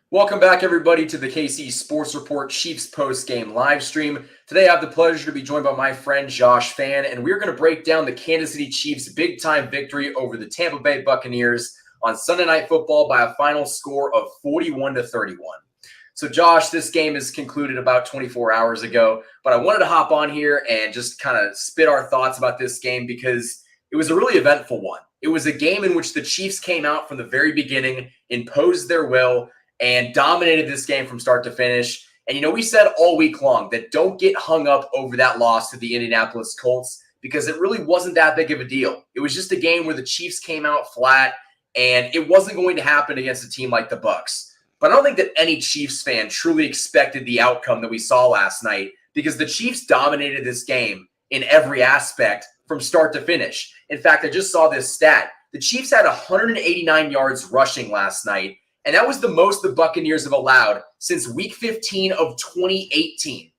Welcome back, everybody, to the KC Sports Report Chiefs post-game live stream. Today, I have the pleasure to be joined by my friend Josh Fann, and we're going to break down the Kansas City Chiefs' big-time victory over the Tampa Bay Buccaneers on Sunday Night Football by a final score of 41-31. So, Josh, this game is concluded about 24 hours ago, but I wanted to hop on here and just kind of spit our thoughts about this game because it was a really eventful one. It was a game in which the Chiefs came out from the very beginning, imposed their will, and dominated this game from start to finish. And, we said all week long that don't get hung up over that loss to the Indianapolis Colts because it really wasn't that big of a deal. It was just a game where the Chiefs came out flat, and it wasn't going to happen against a team like the Bucs. But I don't think that any Chiefs fan truly expected the outcome that we saw last night because the Chiefs dominated this game in every aspect from start to finish. In fact, I just saw this stat. The Chiefs had 189 yards rushing last night, and that was the most the Buccaneers have allowed since Week 15 of 2018.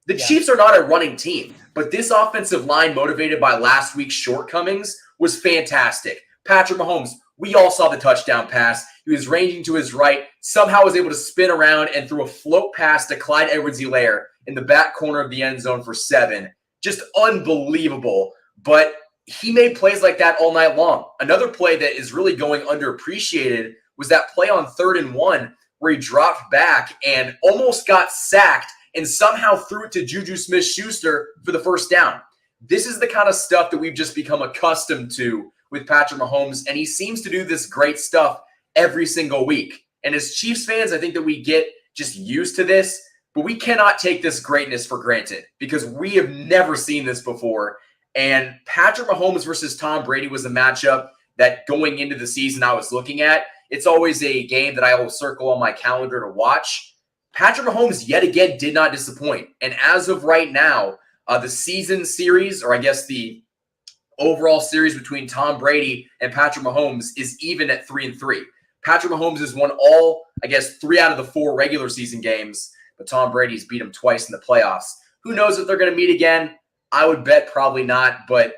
The Chiefs are not a running team, but this offensive line, motivated by last week's shortcomings, was fantastic. Patrick Mahomes, we all saw the touchdown pass. He was ranging to his right, somehow was able to spin around and threw a float pass to Clyde Edwards-Helaire in the back corner of the end zone for 7. Just unbelievable. But he made plays like that all night long. Another play that is really going underappreciated was that play on 3rd and 1 where he dropped back and almost got sacked and somehow threw it to Juju Smith-Schuster for the first down. This is the kind of stuff that we've just become accustomed to with Patrick Mahomes, and he seems to do this great stuff every single week. And as Chiefs fans, I think that we get just used to this, but we cannot take this greatness for granted because we have never seen this before. And Patrick Mahomes versus Tom Brady was a matchup that going into the season I was looking at. It's always a game that I will circle on my calendar to watch. Patrick Mahomes yet again did not disappoint. And as of right now, the season series, or I guess the overall series between Tom Brady and Patrick Mahomes is even at 3-3. Patrick Mahomes has won all, 3 out of the 4 regular season games, but Tom Brady's beat him twice in the playoffs. Who knows if they're going to meet again? I would bet probably not, but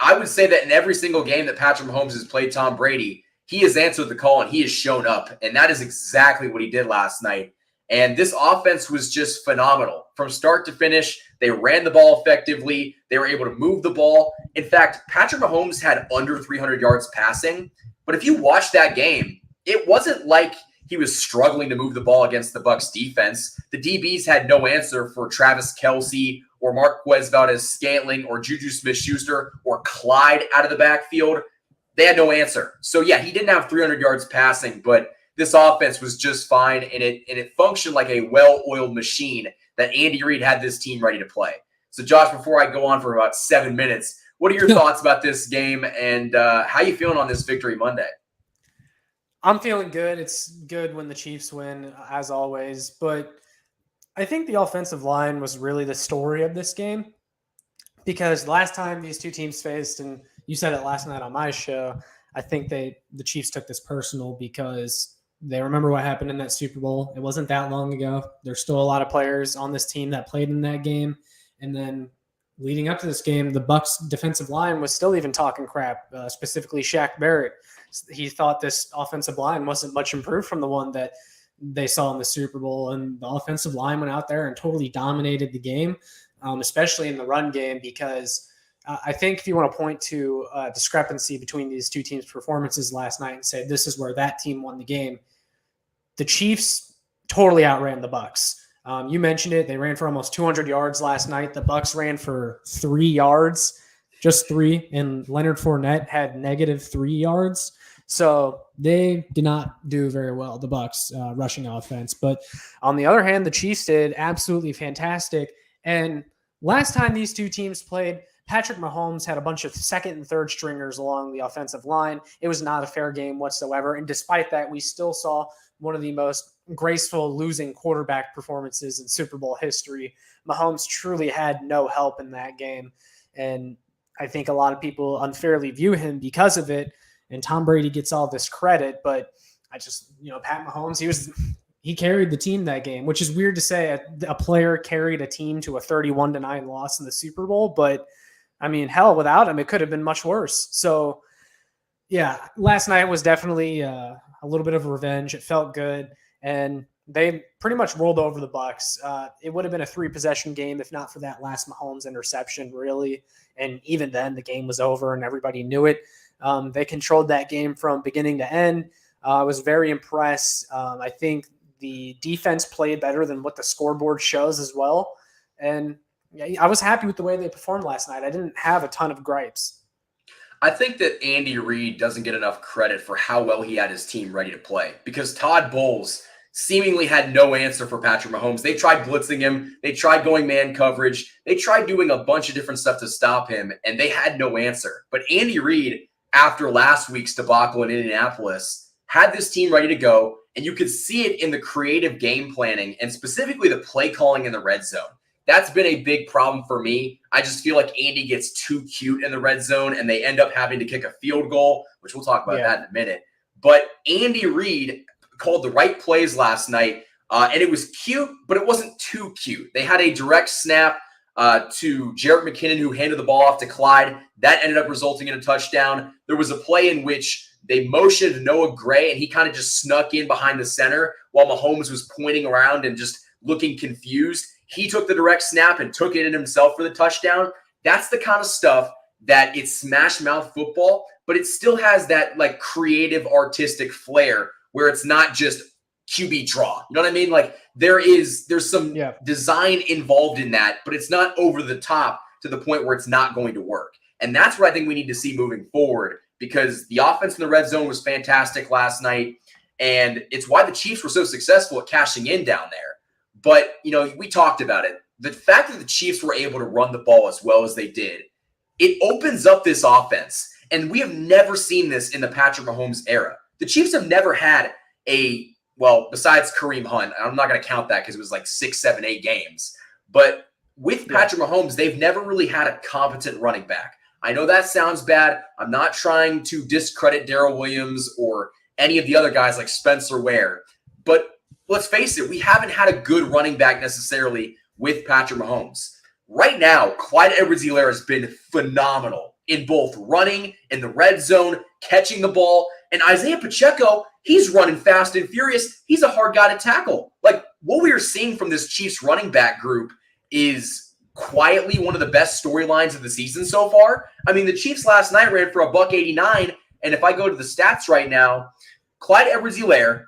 I would say that in every single game that Patrick Mahomes has played Tom Brady, he has answered the call and he has shown up, and that is exactly what he did last night. And this offense was just phenomenal. From start to finish, they ran the ball effectively. They were able to move the ball. In fact, Patrick Mahomes had under 300 yards passing. But if you watch that game, it wasn't like he was struggling to move the ball against the Bucs defense. The DBs had no answer for Travis Kelce or Marquez Valdes-Scantling or Juju Smith-Schuster or Clyde out of the backfield. They had no answer. So, yeah, he didn't have 300 yards passing, but this offense was just fine, and it functioned like a well-oiled machine that Andy Reid had this team ready to play. So, Josh, before I go on for about 7 minutes, what are your thoughts about this game, and how you feeling on this victory Monday? I'm feeling good. It's good when the Chiefs win, as always. But I think the offensive line was really the story of this game because last time these two teams faced, and you said it last night on my show, I think the Chiefs took this personal because they remember what happened in that Super Bowl. It wasn't that long ago. There's still a lot of players on this team that played in that game. And then leading up to this game, the Bucs defensive line was still even talking crap, specifically Shaq Barrett. He thought this offensive line wasn't much improved from the one that they saw in the Super Bowl. And the offensive line went out there and totally dominated the game, especially in the run game, because I think if you want to point to a discrepancy between these two teams' performances last night and say this is where that team won the game, the Chiefs totally outran the Bucs. You mentioned it. They ran for almost 200 yards last night. The Bucs ran for 3 yards, just 3, and Leonard Fournette had -3 yards. So they did not do very well, the Bucs rushing offense. But on the other hand, the Chiefs did absolutely fantastic. And last time these two teams played, Patrick Mahomes had a bunch of second and third stringers along the offensive line. It was not a fair game whatsoever. And despite that, we still saw one of the most graceful losing quarterback performances in Super Bowl history. Mahomes truly had no help in that game. And I think a lot of people unfairly view him because of it. And Tom Brady gets all this credit, but I just, Pat Mahomes, he carried the team that game, which is weird to say a player carried a team to a 31-9 loss in the Super Bowl. But I mean, hell, without him, it could have been much worse. So yeah, last night was definitely a little bit of revenge. It felt good. and they pretty much rolled over the Bucs. It would have been a 3-possession game if not for that last Mahomes interception, really. And even then, the game was over and everybody knew it. They controlled that game from beginning to end. I was very impressed. I think the defense played better than what the scoreboard shows as well. And I was happy with the way they performed last night. I didn't have a ton of gripes. I think that Andy Reid doesn't get enough credit for how well he had his team ready to play, because Todd Bowles seemingly had no answer for Patrick Mahomes. They tried blitzing him. They tried going man coverage. They tried doing a bunch of different stuff to stop him, and they had no answer. But Andy Reid, after last week's debacle in Indianapolis, had this team ready to go, and you could see it in the creative game planning and specifically the play calling in the red zone. That's been a big problem for me. I just feel like Andy gets too cute in the red zone, and they end up having to kick a field goal, which we'll talk about that in a minute. But Andy Reid called the right plays last night, and it was cute, but it wasn't too cute. They had a direct snap to Jerick McKinnon, who handed the ball off to Clyde. That ended up resulting in a touchdown. There was a play in which they motioned Noah Gray, and he kind of just snuck in behind the center while Mahomes was pointing around and just looking confused. He took the direct snap and took it in himself for the touchdown. That's the kind of stuff that it's smash mouth football, but it still has that like creative, artistic flair where it's not just QB draw. You know what I mean? Like there's some design involved in that, but it's not over the top to the point where it's not going to work. And that's what I think we need to see moving forward, because the offense in the red zone was fantastic last night. And it's why the Chiefs were so successful at cashing in down there. But, you know, we talked about it. The fact that the Chiefs were able to run the ball as well as they did, it opens up this offense. And we have never seen this in the Patrick Mahomes era. The Chiefs have never had besides Kareem Hunt, I'm not going to count that because it was like 6, 7, 8 games. But with Patrick Mahomes, they've never really had a competent running back. I know that sounds bad. I'm not trying to discredit Darrell Williams or any of the other guys like Spencer Ware. But let's face it, we haven't had a good running back necessarily with Patrick Mahomes. Right now, Clyde Edwards-Helaire has been phenomenal in both running, in the red zone, catching the ball. And Isaiah Pacheco, he's running fast and furious. He's a hard guy to tackle. Like, what we are seeing from this Chiefs running back group is quietly one of the best storylines of the season so far. I mean, the Chiefs last night ran for $189, and if I go to the stats right now, Clyde Edwards-Helaire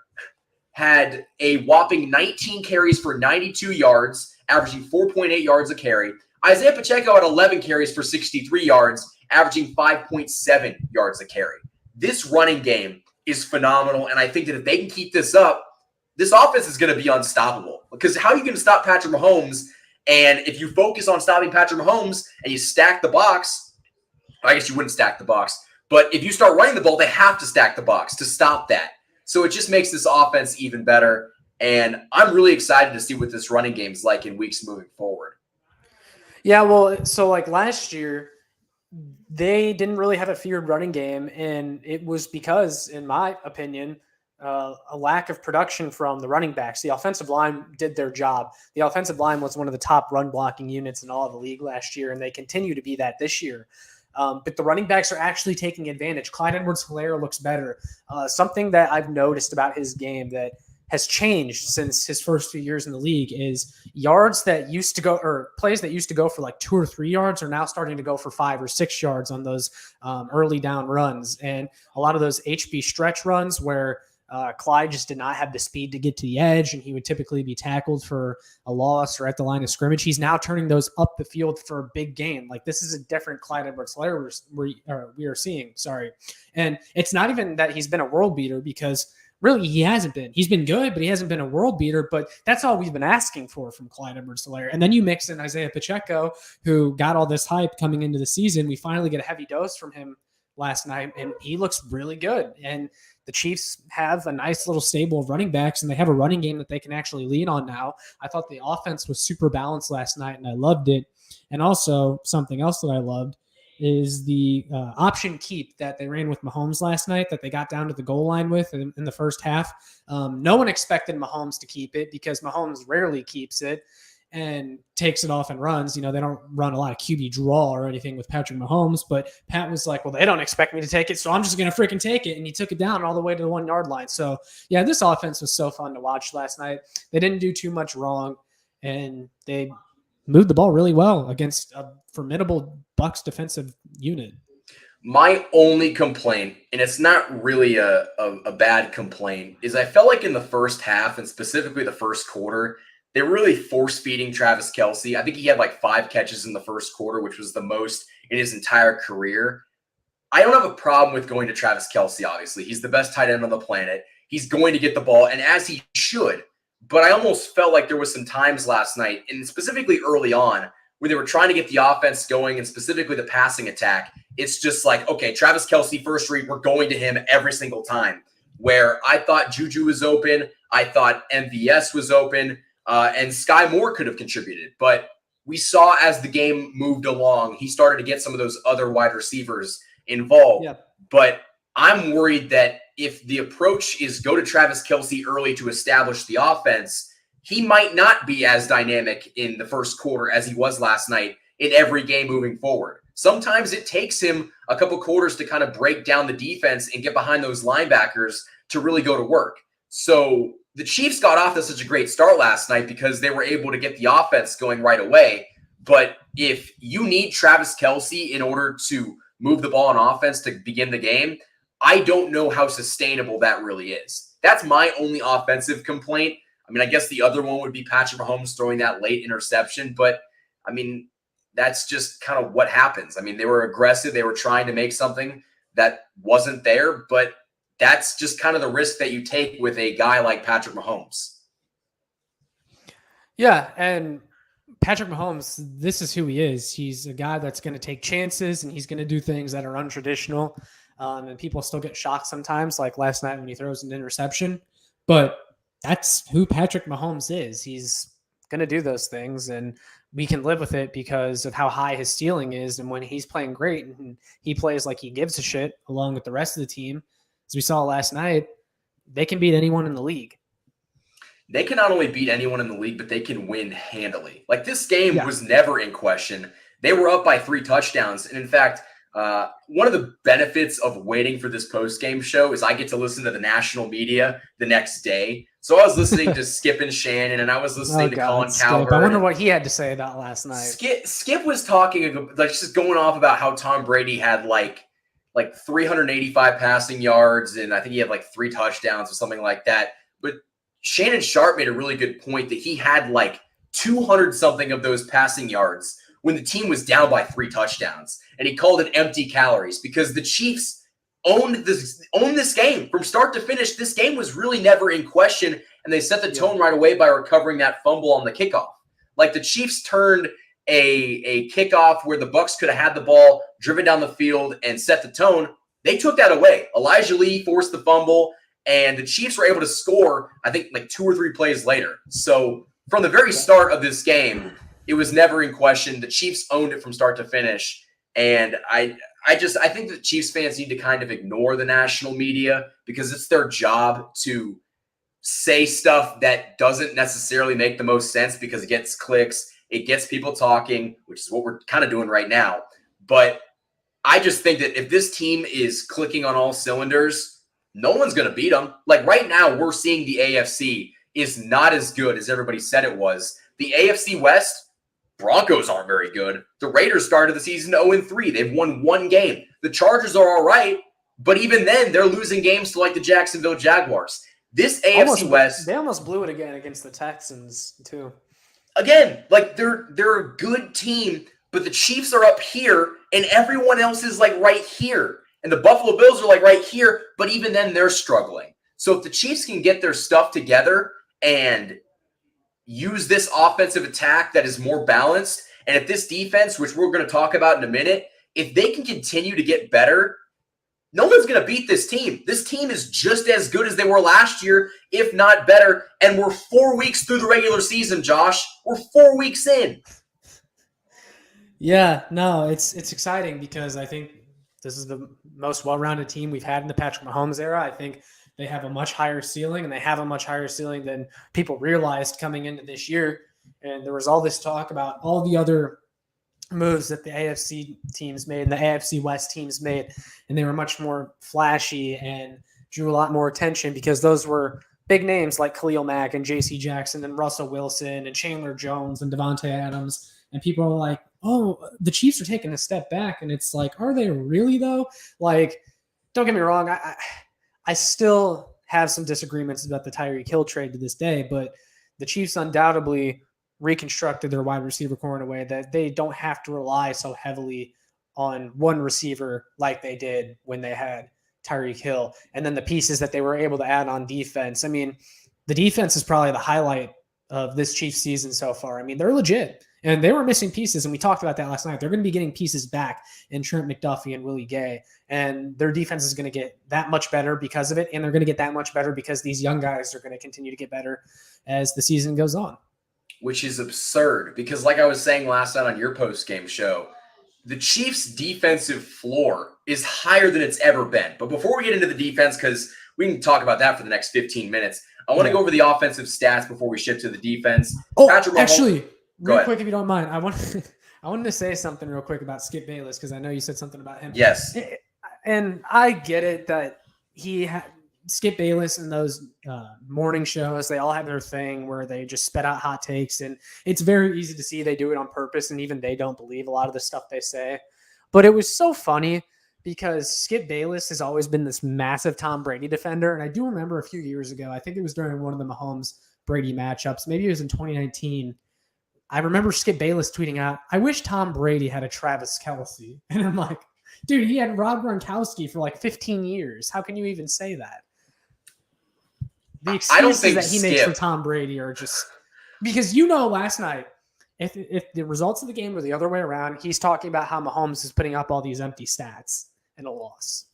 had a whopping 19 carries for 92 yards, averaging 4.8 yards a carry. Isaiah Pacheco had 11 carries for 63 yards, averaging 5.7 yards a carry. This running game is phenomenal, and I think that if they can keep this up, this offense is going to be unstoppable. Because how are you going to stop Patrick Mahomes? And if you focus on stopping Patrick Mahomes and you stack the box, I guess you wouldn't stack the box, but if you start running the ball, they have to stack the box to stop that. So it just makes this offense even better. And I'm really excited to see what this running game is like in weeks moving forward. Yeah, well, so like last year, they didn't really have a feared running game. And it was because, in my opinion, a lack of production from the running backs. The offensive line did their job. The offensive line was one of the top run blocking units in all of the league last year, and they continue to be that this year. But the running backs are actually taking advantage. Clyde Edwards-Helaire looks better. Something that I've noticed about his game that has changed since his first few years in the league is yards that used to go, or plays that used to go for like 2 or 3 yards are now starting to go for 5 or 6 yards on those early down runs. And a lot of those HB stretch runs where Clyde just did not have the speed to get to the edge, and he would typically be tackled for a loss or at the line of scrimmage. He's now turning those up the field for a big gain. Like, this is a different Clyde Edwards-Helaire we are seeing. Sorry. And it's not even that he's been a world beater, because really he hasn't been. He's been good, but he hasn't been a world beater. But that's all we've been asking for from Clyde Edwards-Helaire. And then you mix in Isaiah Pacheco, who got all this hype coming into the season. We finally get a heavy dose from him last night, and he looks really good. And the Chiefs have a nice little stable of running backs, and they have a running game that they can actually lean on now. I thought the offense was super balanced last night, and I loved it. And also something else that I loved is the option keep that they ran with Mahomes last night, that they got down to the goal line with in the first half. No one expected Mahomes to keep it, because Mahomes rarely keeps it. and takes it off and runs. They don't run a lot of QB draw or anything with Patrick Mahomes, but Pat was like, well, they don't expect me to take it, so I'm just going to freaking take it. And he took it down all the way to the 1 yard line. So, yeah, this offense was so fun to watch last night. They didn't do too much wrong, and they moved the ball really well against a formidable Bucs defensive unit. My only complaint, and it's not really a bad complaint, is I felt like in the first half, and specifically the first quarter, they were really force-feeding Travis Kelce. I think he had like 5 catches in the first quarter, which was the most in his entire career. I don't have a problem with going to Travis Kelce, obviously. He's the best tight end on the planet. He's going to get the ball, and as he should. But I almost felt like there was some times last night, and specifically early on, where they were trying to get the offense going, and specifically the passing attack. It's just like, okay, Travis Kelce, first read, we're going to him every single time. Where I thought Juju was open, I thought MVS was open, and Sky Moore could have contributed. But we saw as the game moved along, he started to get some of those other wide receivers involved. Yep. But I'm worried that if the approach is go to Travis Kelce early to establish the offense, he might not be as dynamic in the first quarter as he was last night in every game moving forward. Sometimes it takes him a couple quarters to kind of break down the defense and get behind those linebackers to really go to work. So the Chiefs got off to such a great start last night because they were able to get the offense going right away. But if you need Travis Kelce in order to move the ball on offense to begin the game, I don't know how sustainable that really is. That's my only offensive complaint. I mean, I guess the other one would be Patrick Mahomes throwing that late interception, but I mean, that's just kind of what happens. I mean, they were aggressive. They were trying to make something that wasn't there, but that's just kind of the risk that you take with a guy like Patrick Mahomes. Yeah, and Patrick Mahomes, this is who he is. He's a guy that's going to take chances, and he's going to do things that are untraditional. And people still get shocked sometimes, like last night when he throws an interception. But that's who Patrick Mahomes is. He's going to do those things, and we can live with it because of how high his ceiling is. And when he's playing great and he plays like he gives a shit along with the rest of the team, as we saw last night, they can beat anyone in the league. They can not only beat anyone in the league, but they can win handily. Like this game was never in question. They were up by 3 touchdowns. And in fact, one of the benefits of waiting for this post-game show is I get to listen to the national media the next day. So I was listening to Skip and Shannon, and I was listening to Colin Cowherd. I wonder what he had to say about last night. Skip was talking, like just going off about how Tom Brady had like 385 passing yards, and I think he had like 3 touchdowns or something like that. But Shannon Sharp made a really good point that he had like 200 something of those passing yards when the team was down by 3 touchdowns. And he called it empty calories because the Chiefs owned this game from start to finish. This game was really never in question, and they set the tone right away by recovering that fumble on the kickoff. Like the Chiefs turned a kickoff where the Bucs could have had the ball driven down the field and set the tone. They took that away. Elijah Lee forced the fumble, and the Chiefs were able to score, I think, like 2 or 3 plays later. So from the very start of this game, it was never in question. The Chiefs owned it from start to finish. And I think that Chiefs fans need to kind of ignore the national media because it's their job to say stuff that doesn't necessarily make the most sense because it gets clicks, it gets people talking, which is what we're kind of doing right now. But I just think that if this team is clicking on all cylinders, no one's going to beat them. Like right now, we're seeing the AFC is not as good as everybody said it was. The AFC West, Broncos aren't very good. The Raiders started the season 0-3. They've won 1 game. The Chargers are all right, but even then, they're losing games to like the Jacksonville Jaguars. This AFC West, they almost blew it again against the Texans too. Again, like they're a good team, but the Chiefs are up here, and everyone else is like right here, and the Buffalo Bills are like right here, but even then, they're struggling. So if the Chiefs can get their stuff together and use this offensive attack that is more balanced, and if this defense, which we're going to talk about in a minute, if they can continue to get better, no one's going to beat this team. This team is just as good as they were last year, if not better, and we're 4 weeks through the regular season, Josh. We're 4 weeks in. Yeah, no, it's exciting because I think this is the most well-rounded team we've had in the Patrick Mahomes era. I think they have a much higher ceiling, and they have a much higher ceiling than people realized coming into this year. And there was all this talk about all the other moves that the AFC teams made and the AFC West teams made, and they were much more flashy and drew a lot more attention because those were big names like Khalil Mack and J.C. Jackson and Russell Wilson and Chandler Jones and Devontae Adams. And people are like, oh, the Chiefs are taking a step back. And it's like, are they really though? Like, don't get me wrong. I still have some disagreements about the Tyreek Hill trade to this day, but the Chiefs undoubtedly reconstructed their wide receiver core in a way that they don't have to rely so heavily on one receiver like they did when they had Tyreek Hill. And then the pieces that they were able to add on defense. I mean, the defense is probably the highlight of this Chiefs season so far. I mean, they're legit. And they were missing pieces, and we talked about that last night. They're going to be getting pieces back in Trent McDuffie and Willie Gay, and their defense is going to get that much better because of it, and they're going to get that much better because these young guys are going to continue to get better as the season goes on. Which is absurd because, like I was saying last night on your post-game show, the Chiefs' defensive floor is higher than it's ever been. But before we get into the defense, because we can talk about that for the next 15 minutes, I want to go over the offensive stats before we shift to the defense. Oh, actually, real quick, if you don't mind, I wanted to say something real quick about Skip Bayless because I know you said something about him. Yes. And I get it that Skip Bayless and those morning shows, they all have their thing where they just spit out hot takes, and it's very easy to see they do it on purpose, and even they don't believe a lot of the stuff they say. But it was so funny because Skip Bayless has always been this massive Tom Brady defender, and I do remember a few years ago, I think it was during one of the Mahomes-Brady matchups, maybe it was in 2019, I remember Skip Bayless tweeting out, "I wish Tom Brady had a Travis Kelce." And I'm like, dude, he had Rob Gronkowski for like 15 years. How can you even say that? The excuses that he makes for Tom Brady are just because last night, if the results of the game were the other way around, he's talking about how Mahomes is putting up all these empty stats in a loss.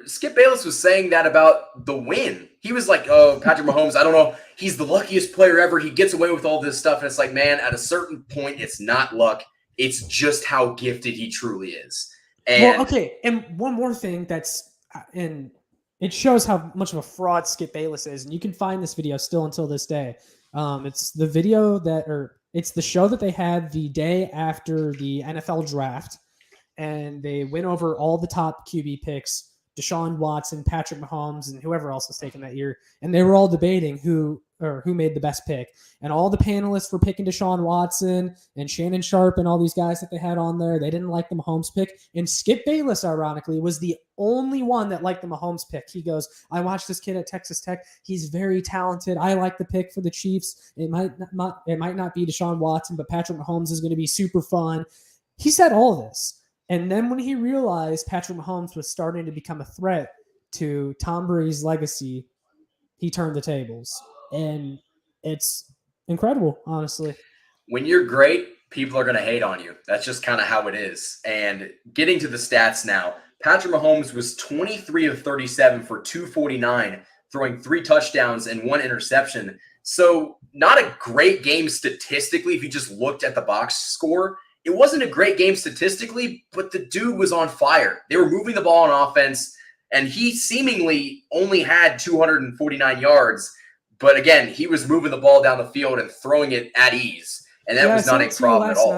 Skip Bayless was saying that about the win. He was like, oh, Patrick Mahomes, I don't know. He's the luckiest player ever. He gets away with all this stuff. And it's like, man, at a certain point, it's not luck. It's just how gifted he truly is. And okay. And one more thing and it shows how much of a fraud Skip Bayless is. And you can find this video still until this day. It's the video it's the show that they had the day after the NFL draft. And they went over all the top QB picks, Deshaun Watson, Patrick Mahomes, and whoever else was taken that year. And they were all debating who made the best pick. And all the panelists were picking Deshaun Watson and Shannon Sharp and all these guys that they had on there. They didn't like the Mahomes pick. And Skip Bayless, ironically, was the only one that liked the Mahomes pick. He goes, I watched this kid at Texas Tech. He's very talented. I like the pick for the Chiefs. It might not be Deshaun Watson, but Patrick Mahomes is going to be super fun. He said all this. And then when he realized Patrick Mahomes was starting to become a threat to Tom Brady's legacy, he turned the tables. And it's incredible, honestly. When you're great, people are going to hate on you. That's just kind of how it is. And getting to the stats now, Patrick Mahomes was 23 of 37 for 249, throwing 3 touchdowns and 1 interception. So not a great game statistically if you just looked at the box score. It wasn't a great game statistically, but the dude was on fire. They were moving the ball on offense, and he seemingly only had 249 yards. But again, he was moving the ball down the field and throwing it at ease, and that was not a problem at all.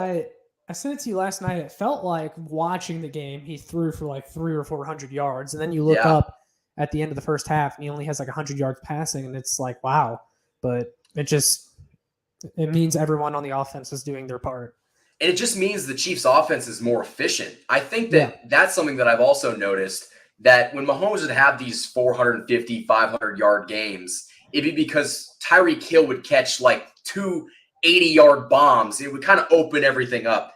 I sent it to you last night. It felt like watching the game, he threw for like 300 or 400 yards, and then you look up at the end of the first half, and he only has like 100 yards passing, and it's like, wow. But it means everyone on the offense is doing their part. And it just means the Chiefs' offense is more efficient. I think that that's something that I've also noticed, that when Mahomes would have these 450, 500-yard games, it'd be because Tyreek Hill would catch like 2 80-yard bombs. It would kind of open everything up.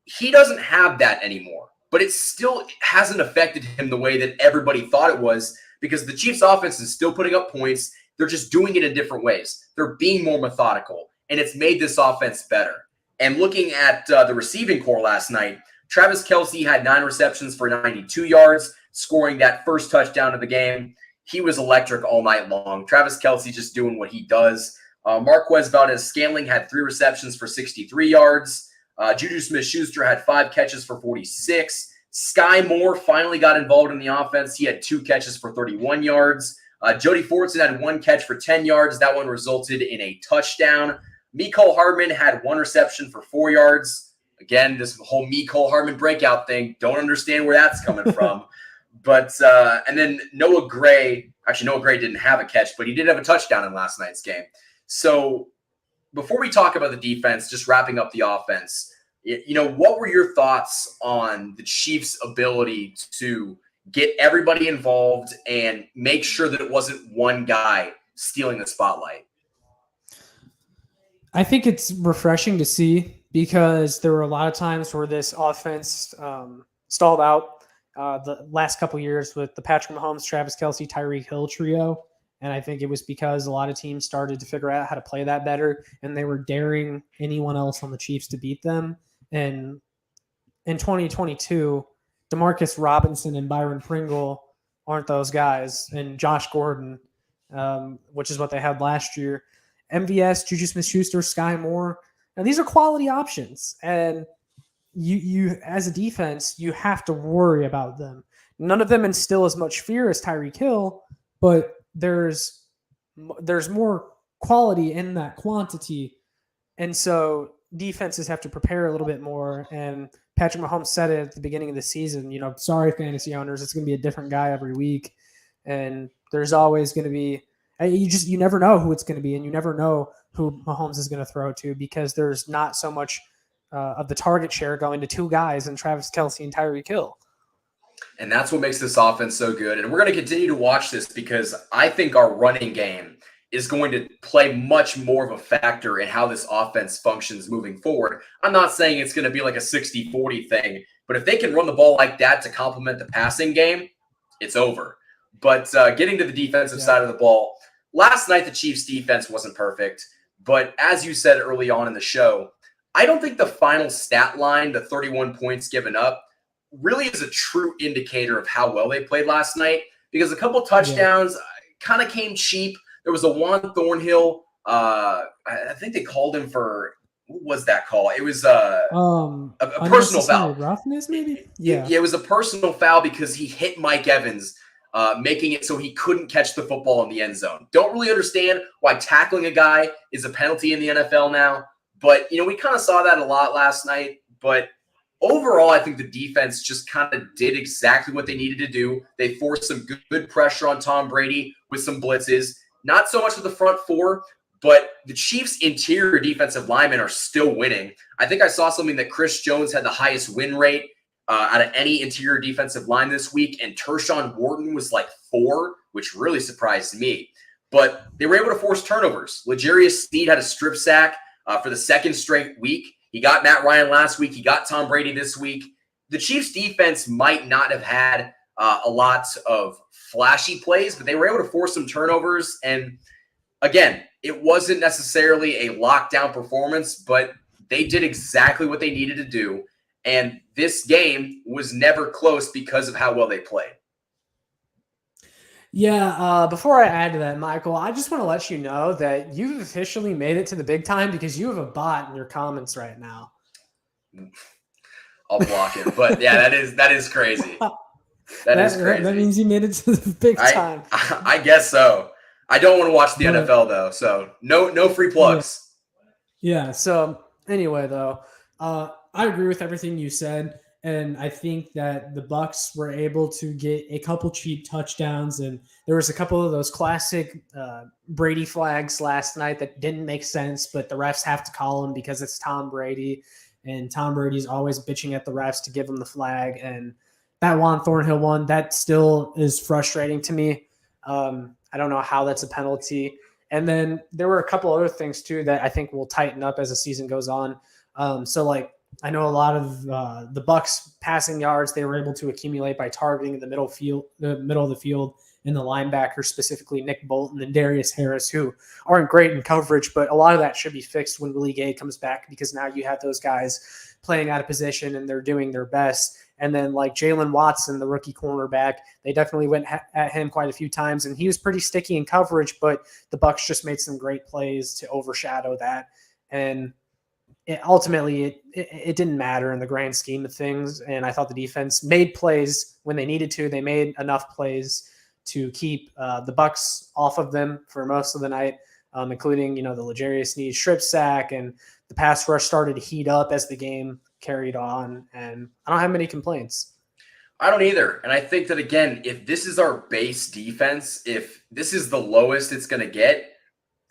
He doesn't have that anymore, but it still hasn't affected him the way that everybody thought it was, because the Chiefs' offense is still putting up points. They're just doing it in different ways. They're being more methodical, and it's made this offense better. And looking at the receiving core last night, Travis Kelce had 9 receptions for 92 yards, scoring that first touchdown of the game. He was electric all night long. Travis Kelce just doing what he does. Marquez Valdez-Scantling had 3 receptions for 63 yards. Juju Smith-Schuster had 5 catches for 46. Sky Moore finally got involved in the offense. He had 2 catches for 31 yards. Jody Fortson had 1 catch for 10 yards. That one resulted in a touchdown. Mecole Hardman had 1 reception for 4 yards. Again, this whole Mecole Hardman breakout thing, don't understand where that's coming from. But and then Noah Gray didn't have a catch, but he did have a touchdown in last night's game. So before we talk about the defense, just wrapping up the offense, what were your thoughts on the Chiefs' ability to get everybody involved and make sure that it wasn't one guy stealing the spotlight? I think it's refreshing to see because there were a lot of times where this offense stalled out the last couple years with the Patrick Mahomes, Travis Kelce, Tyreek Hill trio. And I think it was because a lot of teams started to figure out how to play that better, and they were daring anyone else on the Chiefs to beat them. And in 2022, Demarcus Robinson and Byron Pringle aren't those guys, and Josh Gordon, which is what they had last year. MVS, Juju Smith-Schuster, Sky Moore. Now, these are quality options, and you as a defense, you have to worry about them. None of them instill as much fear as Tyreek Hill, but there's more quality in that quantity. And so defenses have to prepare a little bit more. And Patrick Mahomes said it at the beginning of the season, sorry, fantasy owners, it's going to be a different guy every week. And there's always going to be, you never know who it's going to be. And you never know who Mahomes is going to throw to because there's not so much of the target share going to 2 guys in Travis Kelce and Tyreek Hill. And that's what makes this offense so good. And we're going to continue to watch this because I think our running game is going to play much more of a factor in how this offense functions moving forward. I'm not saying it's going to be like a 60-40 thing, but if they can run the ball like that to complement the passing game, it's over. But getting to the defensive side of the ball, last night the Chiefs' defense wasn't perfect. But as you said early on in the show, I don't think the final stat line, the 31 points given up, really is a true indicator of how well they played last night because a couple touchdowns kind of came cheap. There was a Juan Thornhill. I think they called him for what was that call? It was a personal foul. Roughness, maybe? Yeah, it was a personal foul because he hit Mike Evans, making it so he couldn't catch the football in the end zone. Don't really understand why tackling a guy is a penalty in the NFL now, but we kind of saw that a lot last night. But overall, I think the defense just kind of did exactly what they needed to do. They forced some good pressure on Tom Brady with some blitzes. Not so much with the front four, but the Chiefs' interior defensive linemen are still winning. I think I saw something that Chris Jones had the highest win rate out of any interior defensive line this week, and Tershawn Wharton was like 4, which really surprised me. But they were able to force turnovers. L'Jarius Sneed had a strip sack for the 2nd straight week. He got Matt Ryan last week. He got Tom Brady this week. The Chiefs' defense might not have had a lot of flashy plays, but they were able to force some turnovers. And again, it wasn't necessarily a lockdown performance, but they did exactly what they needed to do. And this game was never close because of how well they played. Yeah, before I add to that, Michael, I just want to let you know that you've officially made it to the big time because you have a bot in your comments right now. I'll block it. But yeah, that is crazy. That is crazy. That means you made it to the big time. I guess so. I don't want to watch the NFL though, so no free plugs. Yeah. So anyway, though, I agree with everything you said. And I think that the Bucs were able to get a couple cheap touchdowns, and there was a couple of those classic Brady flags last night that didn't make sense, but the refs have to call them because it's Tom Brady, and Tom Brady's always bitching at the refs to give him the flag. And that Juan Thornhill one, that still is frustrating to me. I don't know how that's a penalty. And then there were a couple other things too that I think will tighten up as the season goes on. I know a lot of the Bucs passing yards they were able to accumulate by targeting the middle of the field, and the linebackers, specifically Nick Bolton and Darius Harris, who aren't great in coverage, but a lot of that should be fixed when Willie Gay comes back because now you have those guys playing out of position and they're doing their best. And then like Jalen Watson, the rookie cornerback, they definitely went at him quite a few times, and he was pretty sticky in coverage, but the Bucs just made some great plays to overshadow that. And ultimately, it didn't matter in the grand scheme of things. And I thought the defense made plays when they needed to. They made enough plays to keep the Bucs off of them for most of the night. including, the L'Jarius Sneed strip sack, and the pass rush started to heat up as the game carried on. And I don't have many complaints. I don't either. And I think that, again, if this is our base defense, if this is the lowest it's going to get,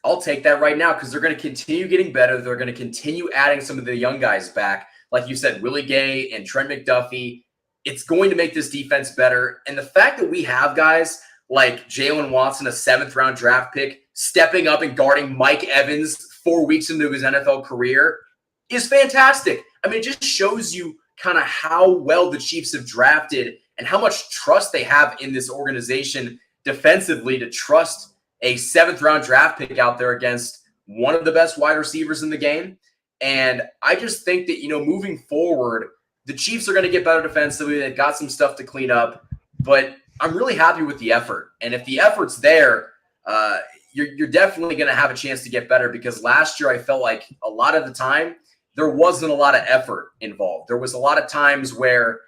I'll take that right now because they're going to continue getting better. They're going to continue adding some of the young guys back. Like you said, Willie Gay and Trent McDuffie. It's going to make this defense better. And the fact that we have guys like Jalen Watson, a 7th-round draft pick, stepping up and guarding Mike Evans 4 weeks into his NFL career is fantastic. I mean, it just shows you kind of how well the Chiefs have drafted and how much trust they have in this organization defensively to trust a 7th-round draft pick out there against one of the best wide receivers in the game. And I just think that, moving forward, the Chiefs are going to get better defensively. They've got some stuff to clean up, but I'm really happy with the effort. And if the effort's there, you're definitely going to have a chance to get better because last year I felt like a lot of the time there wasn't a lot of effort involved. There was a lot of times where,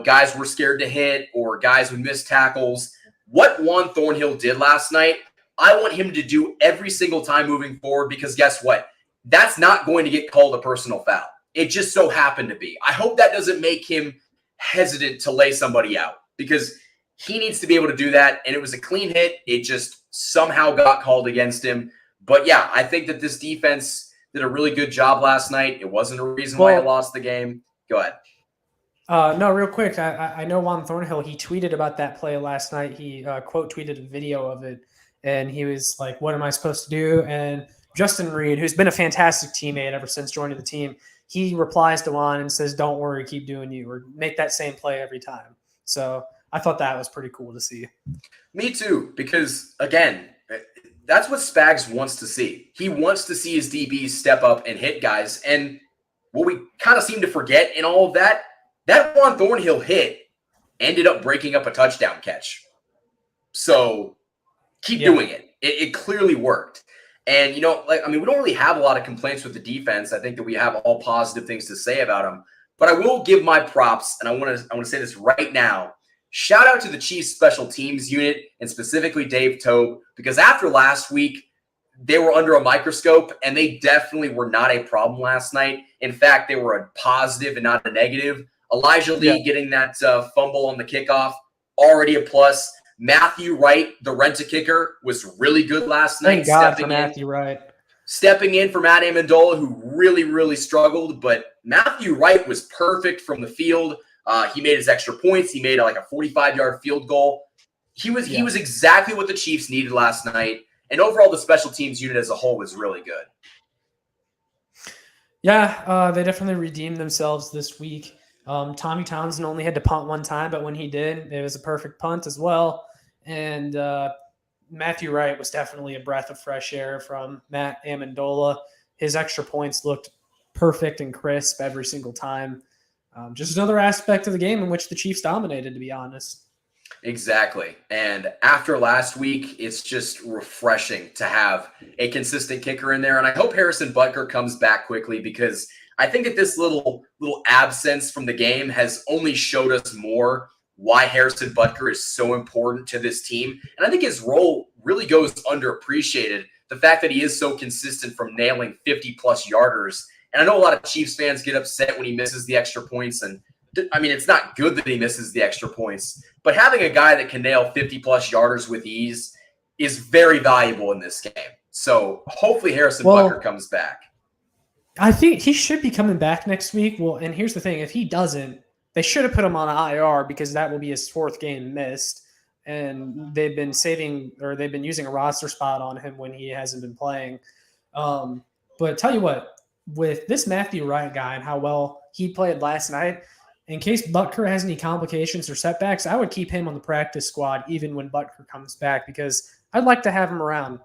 guys were scared to hit or guys would miss tackles. What Juan Thornhill did last night, I want him to do every single time moving forward because guess what? That's not going to get called a personal foul. It just so happened to be. I hope that doesn't make him hesitant to lay somebody out because he needs to be able to do that. And it was a clean hit. It just somehow got called against him. But yeah, I think that this defense did a really good job last night. It wasn't a reason why I lost the game. Go ahead. No, real quick. I know Juan Thornhill, he tweeted about that play last night. He quote tweeted a video of it. And he was like, what am I supposed to do? And Justin Reed, who's been a fantastic teammate ever since joining the team, he replies to Juan and says, don't worry, keep doing you, or make that same play every time. So I thought that was pretty cool to see. Me too, because, again, that's what Spags wants to see. He wants to see his DBs step up and hit guys. And what we kind of seem to forget in all of that Juan Thornhill hit ended up breaking up a touchdown catch. So keep doing it. It clearly worked. And, we don't really have a lot of complaints with the defense. I think that we have all positive things to say about them. But I will give my props, and I want to say this right now. Shout out to the Chiefs special teams unit and specifically Dave Tobe, because after last week, they were under a microscope, and they definitely were not a problem last night. In fact, they were a positive and not a negative. Elijah Lee getting that fumble on the kickoff, already a plus. Matthew Wright, the rent-a-kicker, was really good last night. Thank God for Matthew Wright. Stepping in for Matt Amendola, who really, really struggled. But Matthew Wright was perfect from the field. He made his extra points. He made a 45-yard field goal. He was exactly what the Chiefs needed last night. And overall, the special teams unit as a whole was really good. Yeah, they definitely redeemed themselves this week. Tommy Townsend only had to punt one time, but when he did, it was a perfect punt as well. And Matthew Wright was definitely a breath of fresh air from Matt Amendola. His extra points looked perfect and crisp every single time. Just another aspect of the game in which the Chiefs dominated, to be honest. Exactly. And after last week, it's just refreshing to have a consistent kicker in there. And I hope Harrison Butker comes back quickly because I think that this little absence from the game has only showed us more why Harrison Butker is so important to this team. And I think his role really goes underappreciated. The fact that he is so consistent from nailing 50-plus yarders. And I know a lot of Chiefs fans get upset when he misses the extra points. And, it's not good that he misses the extra points. But having a guy that can nail 50-plus yarders with ease is very valuable in this game. So hopefully Harrison Butker comes back. I think he should be coming back next week. Well, and here's the thing. If he doesn't, they should have put him on IR because that will be his 4th game missed. And they've been using a roster spot on him when he hasn't been playing. But tell you what, with this Matthew Wright guy and how well he played last night, in case Butker has any complications or setbacks, I would keep him on the practice squad even when Butker comes back because I'd like to have him around.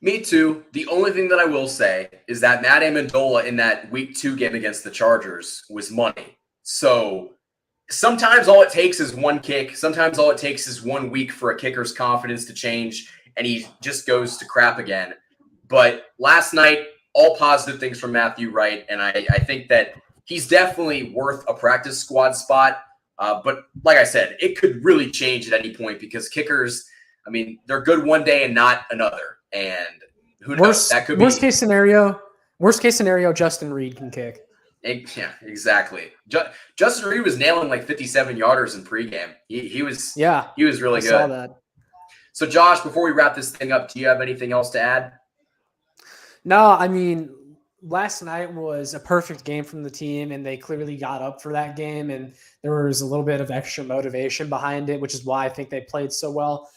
Me too. The only thing that I will say is that Matt Amendola in that week 2 game against the Chargers was money. So sometimes all it takes is one kick. Sometimes all it takes is 1 week for a kicker's confidence to change, and he just goes to crap again. But last night, all positive things from Matthew Wright, and I think that he's definitely worth a practice squad spot. But like I said, it could really change at any point because kickers, they're good one day and not another. And Who knows? That could be worst case scenario. Justin Reed can kick. Yeah, exactly. Justin Reed was nailing like 57-yarders in pregame. He was really good. Saw that. So, Josh, before we wrap this thing up, do you have anything else to add? No, I mean, last night was a perfect game from the team, and they clearly got up for that game, and there was a little bit of extra motivation behind it, which is why I think they played so well.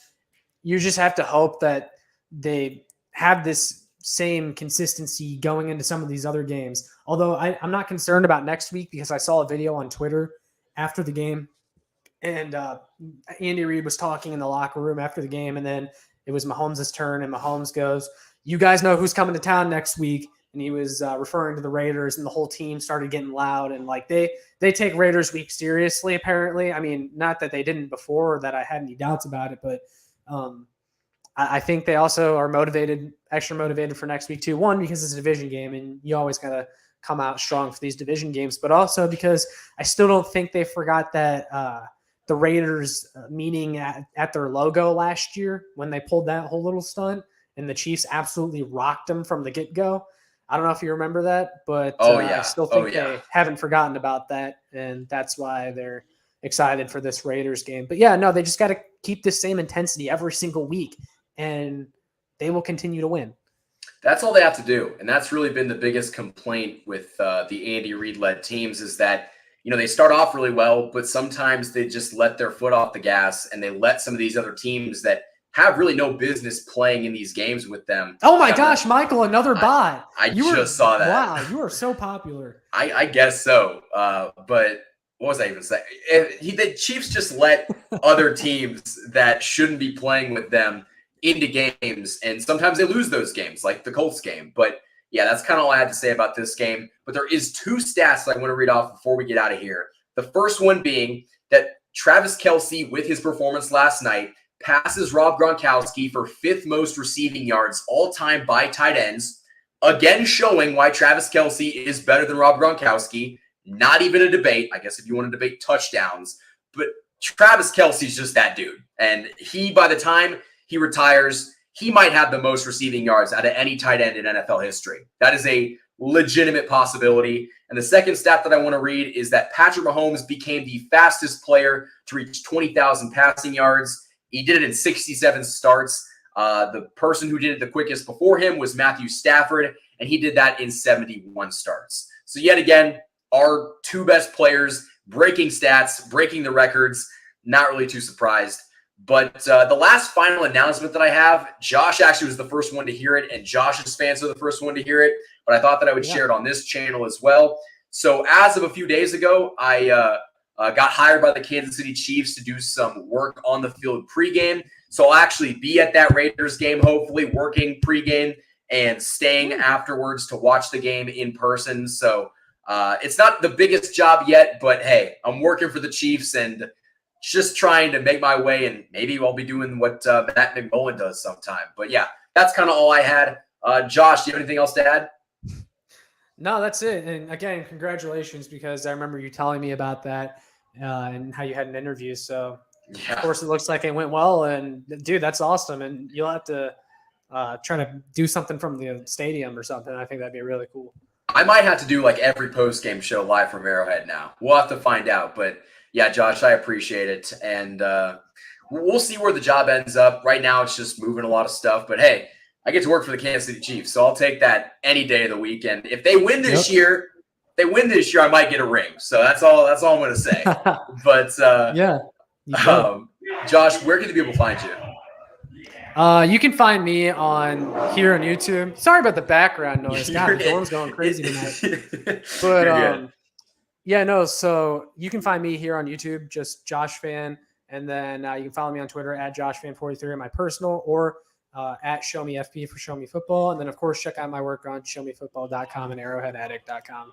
You just have to hope that they have this same consistency going into some of these other games. Although I'm not concerned about next week because I saw a video on Twitter after the game, and Andy Reid was talking in the locker room after the game, and then it was Mahomes' turn, and Mahomes goes, "You guys know who's coming to town next week." And he was referring to the Raiders, and the whole team started getting loud. And like they take Raiders week seriously, apparently. I mean, not that they didn't before or that I had any doubts about it, but I think they also are extra motivated for next week too. One, because it's a division game, and you always got to come out strong for these division games, but also because I still don't think they forgot that the Raiders meaning at their logo last year when they pulled that whole little stunt, and the Chiefs absolutely rocked them from the get-go. I don't know if you remember that, but I still think they haven't forgotten about that, and that's why they're excited for this Raiders game. But yeah, no, they just got to keep this same intensity every single week, and they will continue to win. That's all they have to do, and that's really been the biggest complaint with the Andy Reid-led teams is that, you know, they start off really well, but sometimes they just let their foot off the gas, and they let some of these other teams that have really no business playing in these games with them. Oh my gosh, Michael, another bot. I just saw that. Wow, you are so popular. I guess so. But what was I even saying? The Chiefs just let other teams that shouldn't be playing with them into games, and sometimes they lose those games, like the Colts game. But yeah, that's kind of all I had to say about this game. But there is two stats that I want to read off before we get out of here. The first one being that Travis Kelce, with his performance last night, passes Rob Gronkowski for 5th most receiving yards all time by tight ends. Again, showing why Travis Kelce is better than Rob Gronkowski. Not even a debate. I guess if you want to debate touchdowns, but Travis Kelce's just that dude. And he, by the time he retires, he might have the most receiving yards out of any tight end in NFL history. That is a legitimate possibility. And the second stat that I want to read is that Patrick Mahomes became the fastest player to reach 20,000 passing yards. He did it in 67 starts. The person who did it the quickest before him was Matthew Stafford, and he did that in 71 starts. So yet again, our two best players breaking stats, breaking the records. Not really too surprised. But the last final announcement that I have, Josh actually was the first one to hear it, and Josh's fans are the first one to hear it. But I thought that I would share it on this channel as well. So as of a few days ago, I got hired by the Kansas City Chiefs to do some work on the field pregame. So I'll actually be at that Raiders game, hopefully working pregame and staying afterwards to watch the game in person. So it's not the biggest job yet, but hey, I'm working for the Chiefs and just trying to make my way, and maybe I'll be doing what Matt McMullen does sometime. But yeah, that's kind of all I had. Josh, do you have anything else to add? No, that's it. And again, congratulations, because I remember you telling me about that and how you had an interview. So yeah. Of course it looks like it went well, and dude, that's awesome. And you'll have to try to do something from the stadium or something. I think that'd be really cool. I might have to do like every post-game show live from Arrowhead now. We'll have to find out. But yeah, Josh, I appreciate it. And we'll see where the job ends up. Right now, it's just moving a lot of stuff. But hey, I get to work for the Kansas City Chiefs, so I'll take that any day of the week. And if they win this year, I might get a ring. So that's all I'm going to say. But yeah, Josh, where can the people find you? You can find me here on YouTube. Sorry about the background noise. God, the dorm's going crazy tonight. But yeah, no. So you can find me here on YouTube, just Josh Fann, and then you can follow me on Twitter at JoshFan43 on my personal, or at ShowMeFP for Show Me Football, and then of course check out my work on ShowMeFootball.com and ArrowheadAddict.com.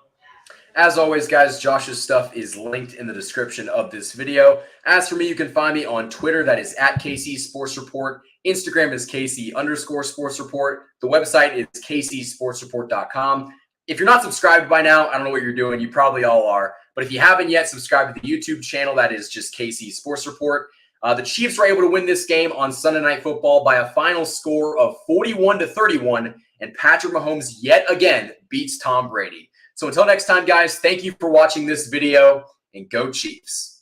As always, guys, Josh's stuff is linked in the description of this video. As for me, you can find me on Twitter. That is at KC Sports Report. Instagram is KC_Sports Report. The website is KCSportsReport.com. If you're not subscribed by now, I don't know what you're doing. You probably all are. But if you haven't yet, subscribe to the YouTube channel. That is just KC Sports Report. The Chiefs were able to win this game on Sunday Night Football by a final score of 41-31, and Patrick Mahomes yet again beats Tom Brady. So until next time, guys, thank you for watching this video, and go Chiefs.